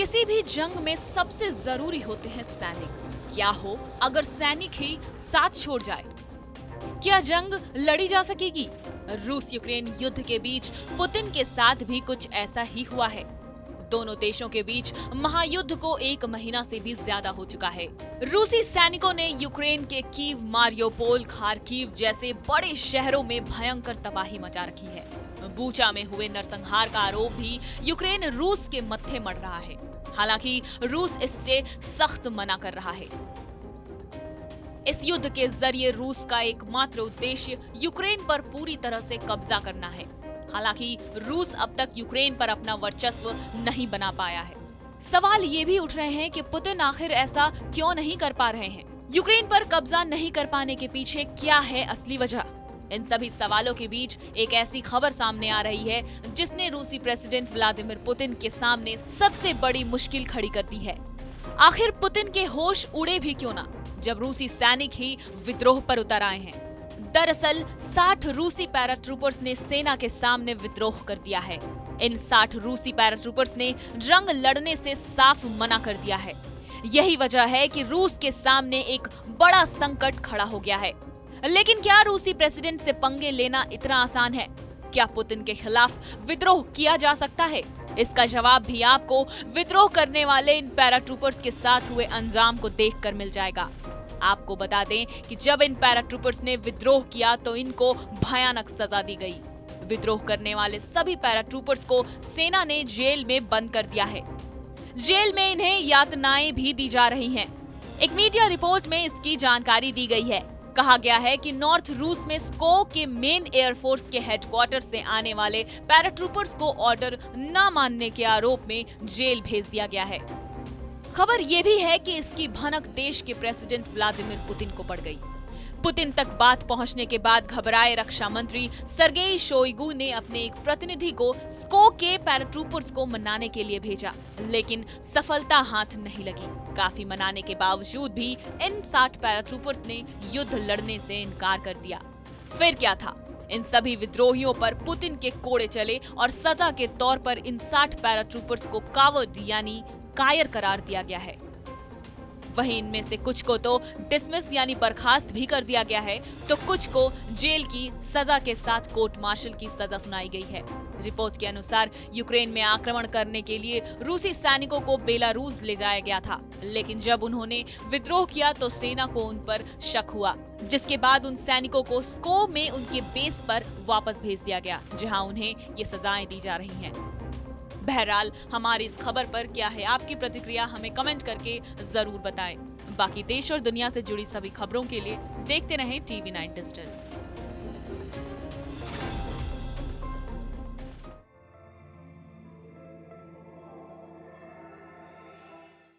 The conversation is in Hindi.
किसी भी जंग में सबसे जरूरी होते हैं सैनिक। क्या हो अगर सैनिक ही साथ छोड़ जाए? क्या जंग लड़ी जा सकेगी? रूस यूक्रेन युद्ध के बीच पुतिन के साथ भी कुछ ऐसा ही हुआ है। दोनों देशों के बीच महायुद्ध को 1 महीना से भी ज्यादा हो चुका है। रूसी सैनिकों ने यूक्रेन के कीव, मारियोपोल, खार्किव जैसे बड़े शहरों में भयंकर तबाही मचा रखी है। बूचा में हुए नरसंहार का आरोप भी यूक्रेन रूस के मत्थे मढ़ रहा है। हालांकि रूस इससे सख्त मना कर रहा है। इस युद्ध के जरिए रूस का एकमात्र उद्देश्य यूक्रेन पर पूरी तरह से कब्जा करना है। हालांकि रूस अब तक यूक्रेन पर अपना वर्चस्व नहीं बना पाया है। सवाल ये भी उठ रहे हैं कि पुतिन आखिर ऐसा क्यों नहीं कर पा रहे हैं? यूक्रेन पर कब्जा नहीं कर पाने के पीछे क्या है असली वजह? इन सभी सवालों के बीच एक ऐसी खबर सामने आ रही है जिसने रूसी प्रेसिडेंट व्लादिमीर पुतिन के सामने सबसे बड़ी मुश्किल खड़ी कर दी है। आखिर पुतिन के होश उड़े भी क्यों ना, जब रूसी सैनिक ही विद्रोह पर उतर आए हैं। दरअसल 60 रूसी पैराट्रूपर्स ने सेना के सामने विद्रोह कर दिया है। इन 60 रूसी पैराट्रूपर्स ने जंग लड़ने से साफ मना कर दिया है। यही वजह है कि रूस के सामने एक बड़ा संकट खड़ा हो गया है। लेकिन क्या रूसी प्रेसिडेंट से पंगे लेना इतना आसान है? क्या पुतिन के खिलाफ विद्रोह किया जा सकता है? इसका जवाब भी आपको विद्रोह करने वाले इन पैराट्रूपर्स के साथ हुए अंजाम को देखकर मिल जाएगा। आपको बता दें कि जब इन पैराट्रूपर्स ने विद्रोह किया तो इनको भयानक सजा दी गई। विद्रोह करने वाले सभी पैराट्रूपर्स को सेना ने जेल में बंद कर दिया है। जेल में इन्हें यातनाएं भी दी जा रही हैं। एक मीडिया रिपोर्ट में इसकी जानकारी दी गई है। कहा गया है कि नॉर्थ रूस में स्को के मेन एयरफोर्स के हेडक्वार्टर से आने वाले पैराट्रूपर्स को ऑर्डर न मानने के आरोप में जेल भेज दिया गया है। खबर यह भी है कि इसकी भनक देश के प्रेसिडेंट व्लादिमीर पुतिन को पड़ गई। पुतिन तक बात पहुंचने के बाद घबराए रक्षा मंत्री सर्गेई शोइगु ने अपने एक प्रतिनिधि को स्को के पैराट्रूपर्स को मनाने के लिए भेजा, लेकिन सफलता हाथ नहीं लगी। काफी मनाने के बावजूद भी इन 60 पैराट्रूपर्स ने युद्ध लड़ने से इनकार कर दिया। फिर क्या था? इन सभी विद्रोहियों पर पुतिन के कोड़े चले और सजा के तौर पर इन 60 पैराट्रूपर्स को कावर्ड यानी कायर करार दिया गया है। वहीं इनमें से कुछ को तो डिसमिस यानी बर्खास्त भी कर दिया गया है, तो कुछ को जेल की सजा के साथ कोर्ट मार्शल की सजा सुनाई गई है। रिपोर्ट के अनुसार यूक्रेन में आक्रमण करने के लिए रूसी सैनिकों को बेलारूस ले जाया गया था, लेकिन जब उन्होंने विद्रोह किया तो सेना को उन पर शक हुआ, जिसके बाद उन सैनिकों को स्को में उनके बेस पर वापस भेज दिया गया, जहां उन्हें ये सजाएं दी जा रही हैं। बहरहाल हमारी इस खबर पर क्या है आपकी प्रतिक्रिया, हमें कमेंट करके जरूर बताएं। बाकी देश और दुनिया से जुड़ी सभी खबरों के लिए देखते रहें TV9 डिजिटल।